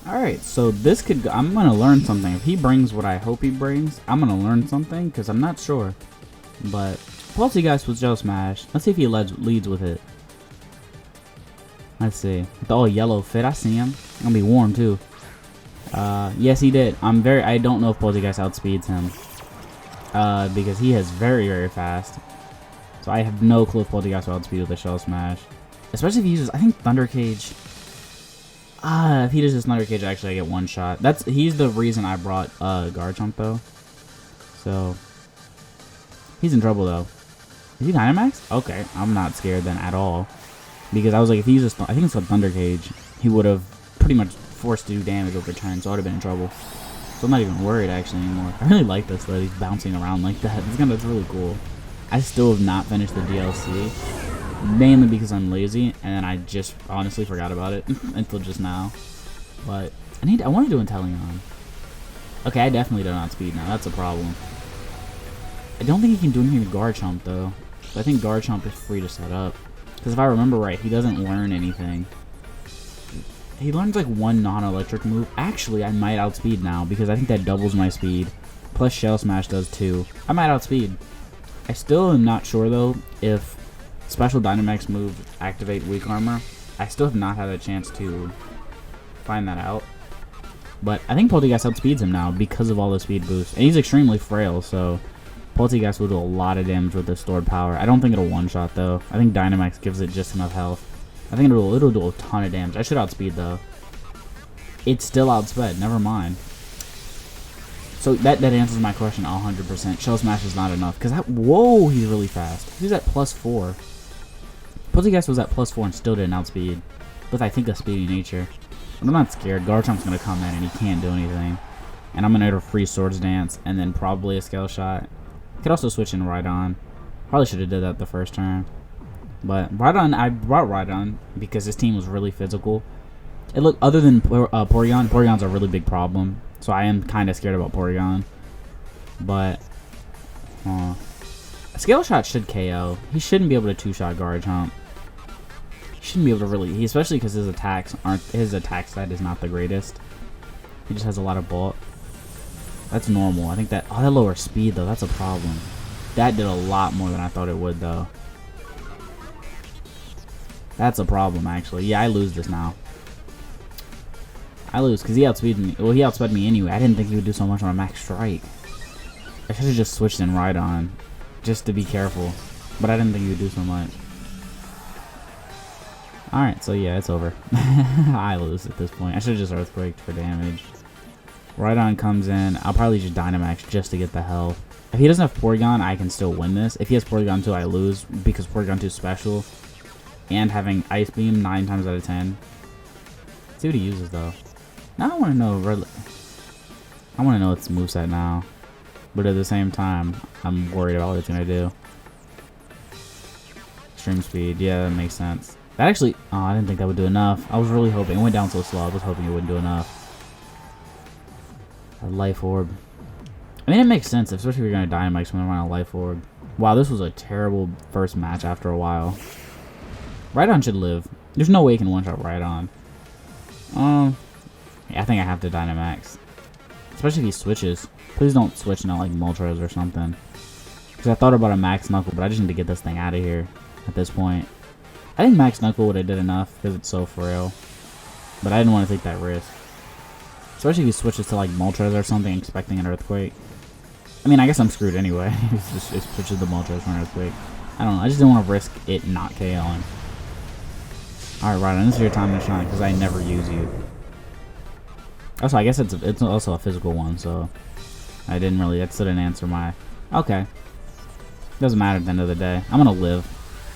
Alright, so this could go, I'm gonna learn something. If he brings what I hope he brings, I'm gonna learn something, because I'm not sure. But, Poltergeist with Gel Smash. Let's see if he leads with it. Let's see. With the all yellow fit, I see him. It's gonna be warm, too. Yes, he did. I don't know if Poltergeist outspeeds him. Because he is very, very fast. So I have no clue if Poltergeist will outspeed with a Shell Smash. Especially if he uses, I think, Thunder Cage. If he does this Thunder Cage, actually I get one shot. He's the reason I brought Garchomp though. So he's in trouble though. Is he Dynamax? Okay, I'm not scared then at all. Because I was like, if he uses, I think it's called Thunder Cage, he would have pretty much forced to do damage over turn, so I would have been in trouble. So I'm not even worried actually anymore. I really like this though, he's bouncing around like that. It's really cool. I still have not finished the DLC. Mainly because I'm lazy, and I just honestly forgot about it until just now. But I want to do Inteleon. Okay, I definitely don't outspeed now. That's a problem. I don't think he can do anything with Garchomp though. But I think Garchomp is free to set up. Because if I remember right, he doesn't learn anything. He learns like one non-electric move. Actually, I might outspeed now because I think that doubles my speed. Plus Shell Smash does too. I might outspeed. I still am not sure though if Special Dynamax moves activate weak armor. I still have not had a chance to find that out. But I think Poltergeist outspeeds him now because of all the speed boost. And he's extremely frail, so Poltergeist will do a lot of damage with the stored power. I don't think it'll one-shot though. I think Dynamax gives it just enough health. I think it'll do a ton of damage. I should outspeed though. It's still outsped, never mind. So that answers my question 100%. Shell Smash is not enough. Because whoa, he's really fast. He's at +4. Poltergeist was at +4 and still didn't outspeed. With I think a speedy nature. But I'm not scared. Garchomp's going to come in and he can't do anything. And I'm going to enter free Swords Dance and then probably a Scale Shot. Could also switch in Rhydon. Probably should have did that the first turn. But Rhydon, I brought Rhydon because this team was really physical. It looked, other than Porygon, Porygon's a really big problem. So I am kind of scared about Porygon. But a Scale Shot should KO. He shouldn't be able to two-shot Garchomp. He shouldn't be able to really, especially because his attack stat is not the greatest. He just has a lot of bulk. That's normal. I think that lowers speed though. That's a problem. That did a lot more than I thought it would though. That's a problem actually. Yeah, I lose this now. I lose because he outspeeded me. Well, he outsped me anyway. I didn't think he would do so much on a max strike. I should have just switched in Rhydon just to be careful. But I didn't think he would do so much. Alright, so yeah, it's over. I lose at this point. I should have just Earthquaked for damage. Rhydon comes in. I'll probably just Dynamax just to get the health. If he doesn't have Porygon, I can still win this. If he has Porygon 2, I lose because Porygon 2 is special. And having Ice Beam 9 times out of 10. Let's see what he uses though. Now I want to know its moveset now. But at the same time, I'm worried about what it's going to do. Extreme Speed. Yeah, that makes sense. That actually, oh, I didn't think that would do enough. I was really hoping. It went down so slow. I was hoping it wouldn't do enough. A Life Orb. I mean, it makes sense, especially if you're going to Dynamax when they're on a Life Orb. Wow, this was a terrible first match after a while. Rhydon should live. There's no way he can one-shot Rhydon. Yeah, I think I have to Dynamax. Especially if he switches. Please don't switch now like Moltres or something. Because I thought about a Max Knuckle, but I just need to get this thing out of here at this point. I think Max Knuckle would have did enough because it's so frail. But I didn't want to take that risk. Especially if he switches to like Moltres or something, expecting an Earthquake. I mean, I guess I'm screwed anyway. He just switches the Moltres for an Earthquake. I don't know. I just didn't want to risk it not KOing. Alright, Rhydon, this is your time to shine because I never use you. Also, I guess it's also a physical one, so I didn't really, that still didn't answer my, okay. Doesn't matter at the end of the day. I'm gonna live.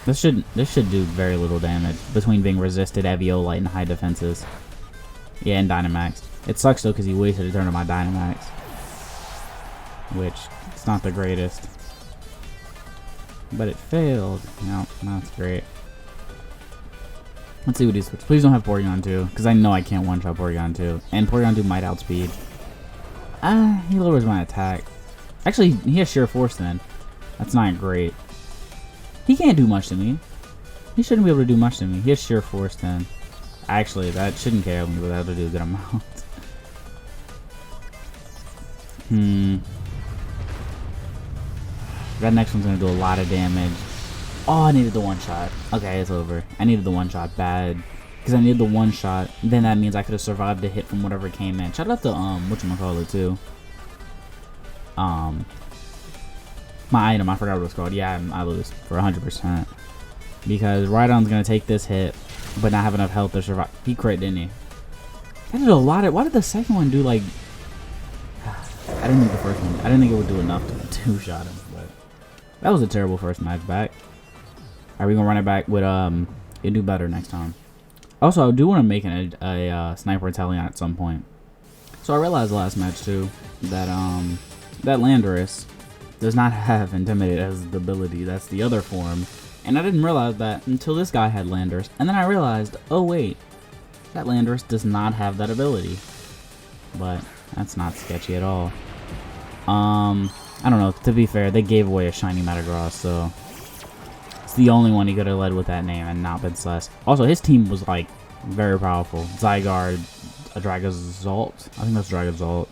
This should do very little damage between being resisted, Eviolite, and high defenses. Yeah, and Dynamax. It sucks though because he wasted a turn on my Dynamax. Which, it's not the greatest. But it failed. No, that's great. Let's see what he switches. Please don't have Porygon 2, because I know I can't one-shot Porygon 2. And Porygon 2 might outspeed. He lowers my attack. Actually, he has Sheer Force then. That's not great. He can't do much to me. He shouldn't be able to do much to me. He has Sheer Force then. Actually, that shouldn't KO me, but that'll do a good amount. That next one's gonna do a lot of damage. Oh, I needed the one shot. Okay, it's over. I needed the one shot bad. Because I needed the one shot. Then that means I could have survived the hit from whatever came in. Shout out to, whatchamacallit, too. My item, I forgot what it's called. Yeah, I lose for 100%. Because Rhydon's gonna take this hit, but not have enough health to survive. He crit, didn't he? That did a lot of. Why did the second one do like? I didn't think the first one. I didn't think it would do enough to two-shot him. But that was a terrible first match back. Are we gonna run it back with it do better next time? Also, I do want to make a sniper Italian at some point. So I realized last match too that that Landorus does not have Intimidate as the ability. That's the other form. And I didn't realize that until this guy had Landorus. And then I realized, oh wait, that Landorus does not have that ability. But that's not sketchy at all. I don't know, to be fair, they gave away a shiny Metagross, so it's the only one he could have led with that name and not been Celeste. Also, his team was like very powerful. Zygarde, a Dragazult, I think that's Dragazult,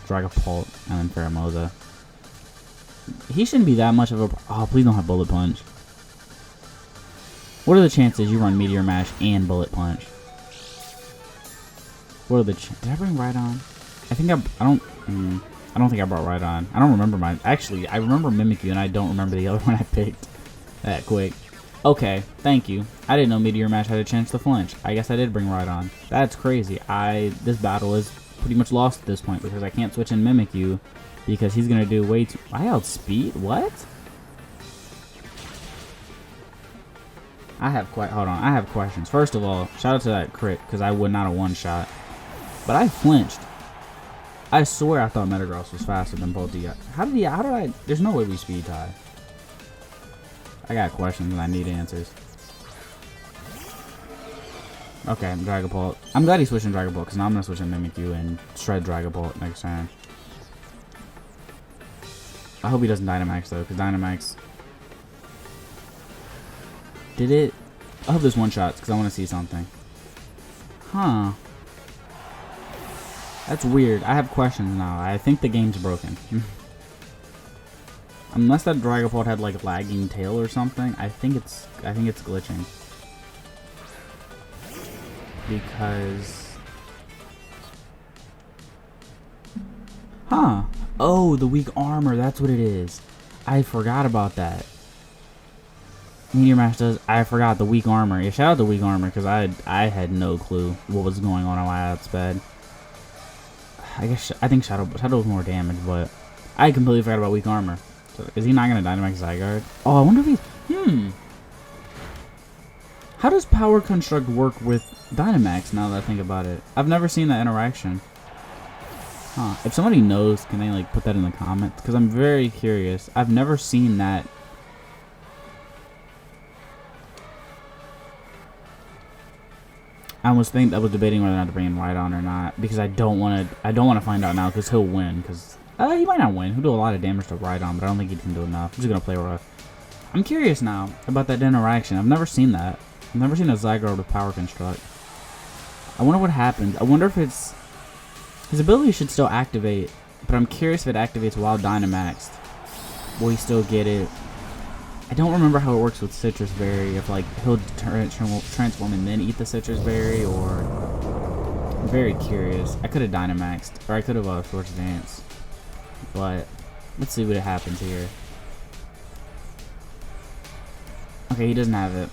Dragapult, and then Pheromosa. He shouldn't be that much of a... Oh, please don't have Bullet Punch. What are the chances you run Meteor Mash and Bullet Punch? What are the chances? Did I bring Rhydon? I think I don't think I brought Rhydon. I don't remember mine. Actually, I remember Mimikyu and I don't remember the other one I picked that quick. Okay, thank you. I didn't know Meteor Mash had a chance to flinch. I guess I did bring Rhydon. That's crazy. This battle is pretty much lost at this point because I can't switch in Mimikyu because he's gonna do way too... I outspeed? What? Hold on, I have questions. First of all, shout out to that crit, because I would not have one-shot. But I flinched. I swear I thought Metagross was faster than both of you. How did I... There's no way we speed tie. I got questions and I need answers. Okay, Dragapult. I'm glad he's switching Dragapult, because now I'm going to switch in Mimikyu and shred Dragapult next turn. I hope he doesn't Dynamax, though, because Dynamax... Did it? I hope there's one shots because I want to see something. Huh. That's weird. I have questions now. I think the game's broken. Unless that Dragapult had like lagging tail or something, I think it's glitching. Because huh. Oh, the weak armor, that's what it is. I forgot about that. Meteor Mash does. I forgot the weak armor. Yeah, shout out to weak armor because I had no clue what was going on my outspeed. I think Shadow was more damage, but I completely forgot about weak armor. So is he not gonna Dynamax Zygarde? Oh, I wonder if he's How does Power Construct work with Dynamax? Now that I think about it, I've never seen that interaction. Huh? If somebody knows, can they like put that in the comments? Because I'm very curious. I've never seen that. I was debating whether or not to bring in Rhydon or not because I don't want to find out now because he'll win because he might not win. He'll do a lot of damage to Rhydon, but I don't think he can do enough. I'm just gonna play rough. I'm curious now about that interaction. I've never seen that. I've never seen a Zygarde with Power Construct. I wonder what happens. I wonder if his ability should still activate, but I'm curious if it activates while Dynamaxed. Will he still get it? I don't remember how it works with Citrus Berry, if like he'll transform and then eat the Citrus Berry, or... I'm very curious. I could have Dynamaxed, or I could have Force Dance, but let's see what happens here. Okay, he doesn't have it,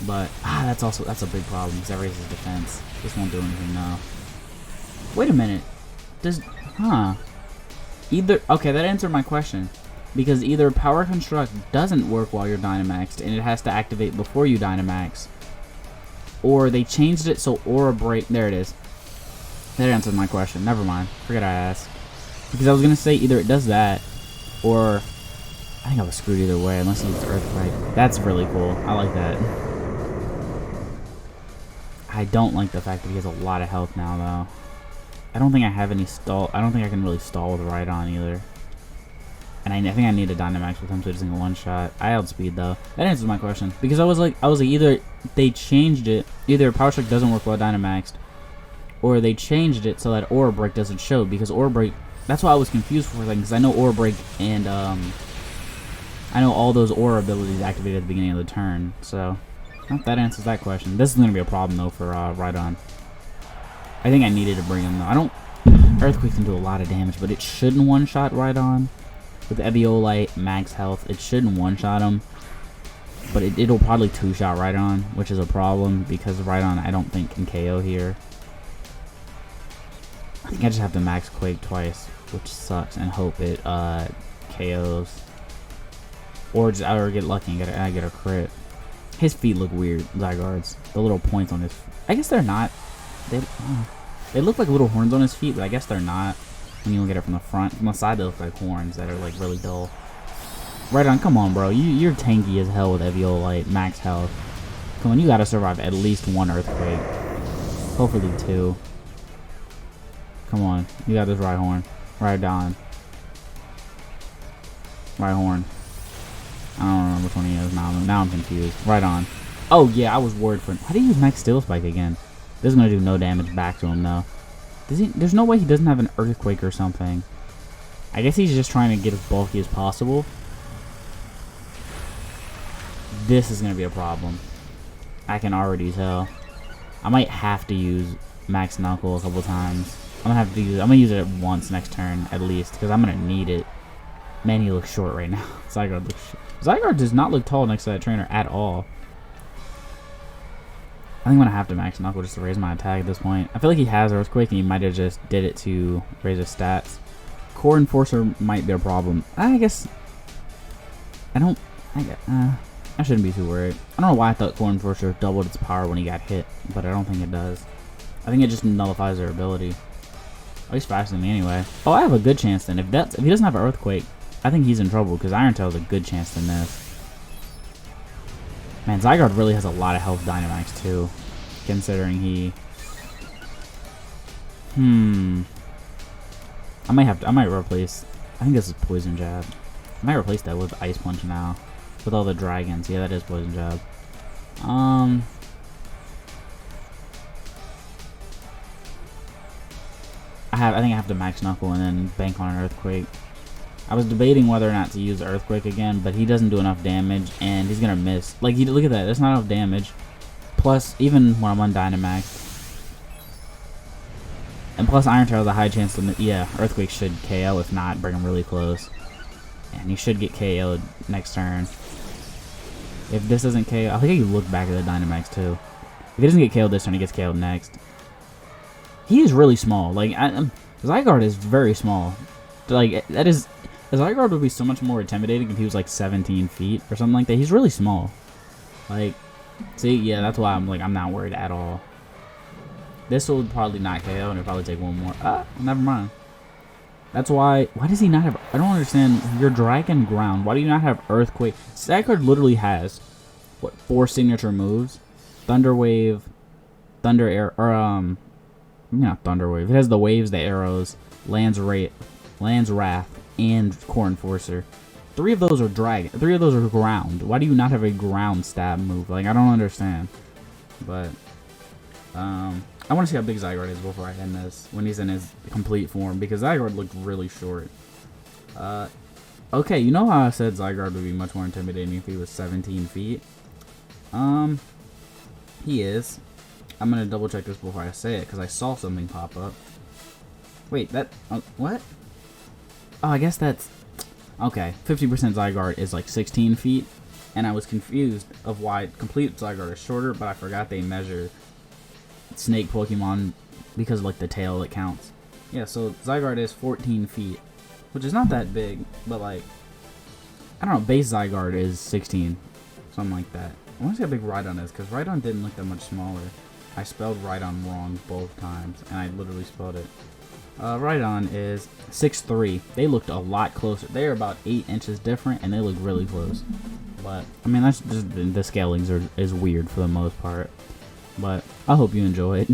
but that's a big problem because that raises defense. This won't do anything now. Wait a minute, okay, that answered my question. Because either Power Construct doesn't work while you're Dynamaxed and it has to activate before you Dynamax, or they changed it so Aura Break. There it is. That answered my question. Never mind. Forget I asked. Because I was gonna say either it does that, or I think I was screwed either way unless he used Earthquake. That's really cool. I like that. I don't like the fact that he has a lot of health now, though. I don't think I have any stall. I don't think I can really stall with Rhydon either. And I think I need a Dynamax with him so he doesn't get one shot. I outspeed though. That answers my question. Because I was like either they changed it, either Power Strike doesn't work well Dynamaxed, or they changed it so that Aura Break doesn't show. Because Aura Break, that's why I was confused for a second. Because I know Aura Break and I know all those Aura abilities activate at the beginning of the turn. So that answers that question. This is gonna be a problem though for Rhydon. I think I needed to bring him though. I don't. Earthquake can do a lot of damage, but it shouldn't one-shot Rhydon. With Eviolite, max health, it shouldn't one-shot him. But it'll probably two-shot Rhydon, which is a problem because Rhydon I don't think can KO here. I think I just have to max Quake twice, which sucks, and hope it KOs. Or get lucky and I get a crit. His feet look weird, Zygarde's. The little points on his... I guess they're not. They look like little horns on his feet, but I guess they're not. When you look at it from the front. From the side, they look like horns that are like really dull. Rhydon, come on, bro. You're tanky as hell with Eviolite, max health. Come on, you gotta survive at least one Earthquake. Hopefully two. Come on, you got this Rhyhorn. Rhydon. Rhyhorn. I don't remember which one he is now I'm confused. Rhydon. Oh yeah, I was worried for him. How do you use Max Steel Spike again? This is gonna do no damage back to him though. There's no way he doesn't have an Earthquake or something. I guess he's just trying to get as bulky as possible. This is going to be a problem. I can already tell. I might have to use Max Knuckle a couple times. I'm gonna use it once next turn at least because I'm gonna need it. Man, he looks short right now. Zygarde looks short. Zygarde does not look tall next to that trainer at all. I think I'm gonna have to Max Knuckle just to raise my attack at this point. I feel like he has Earthquake and he might have just did it to raise his stats. Core Enforcer might be a problem. I guess I shouldn't be too worried. I don't know why I thought Core Enforcer doubled its power when he got hit, but I don't think it does. I think it just nullifies their ability. At least faster than me anyway. Oh, I have a good chance then. If he doesn't have an Earthquake, I think he's in trouble because Iron Tail is a good chance than this. Man, Zygarde really has a lot of health Dynamax too, considering he... I might replace... I think this is Poison Jab. I might replace that with Ice Punch now. With all the dragons. Yeah, that is Poison Jab. I think I have to Max Knuckle and then bank on an Earthquake. I was debating whether or not to use Earthquake again, but he doesn't do enough damage, and he's gonna miss. Like, look at that, that's not enough damage. Plus, even when I'm on Dynamax, and plus Iron Tail has a high chance to, yeah, Earthquake should KO, if not, bring him really close. And he should get KO'd next turn. If this doesn't KO, I think you look back at the Dynamax too. If he doesn't get KO'd this turn, he gets KO'd next. He is really small. Like, Zygarde is very small. Like, that is... Zygarde would be so much more intimidating if he was like 17 feet or something like that. He's really small. Like, see, yeah, that's why I'm not worried at all. This will probably not KO and it'll probably take one more. Never mind. That's why does he not have... I don't understand. Your Dragon Ground. Why do you not have Earthquake? Zygarde literally has, what, 4 signature moves? Thunder Wave, Thunder Air, or, not Thunder Wave. It has the waves, the arrows, Land's Wrath, and Core Enforcer. 3 of those are dragon. 3 of those are ground. Why do you not have a ground stab move? Like, I don't understand. But, I want to see how big Zygarde is before I end this, when he's in his complete form, because Zygarde looked really short. Okay, you know how I said Zygarde would be much more intimidating if he was 17 feet? He is. I'm gonna double check this before I say it, because I saw something pop up. Wait, what? Oh, I guess that's... Okay, 50% Zygarde is like 16 feet, and I was confused of why complete Zygarde is shorter, but I forgot they measure snake Pokemon because of like the tail that counts. Yeah, so Zygarde is 14 feet, which is not that big, but like, I don't know, base Zygarde is 16, something like that. I want to see how big Rhydon is, because Rhydon didn't look that much smaller. I spelled Rhydon wrong both times, and I literally spelled it. Rhydon is 6'3". They looked a lot closer. They're about 8 inches different, and they look really close. But, I mean, that's just, the scalings is weird for the most part. But, I hope you enjoy it.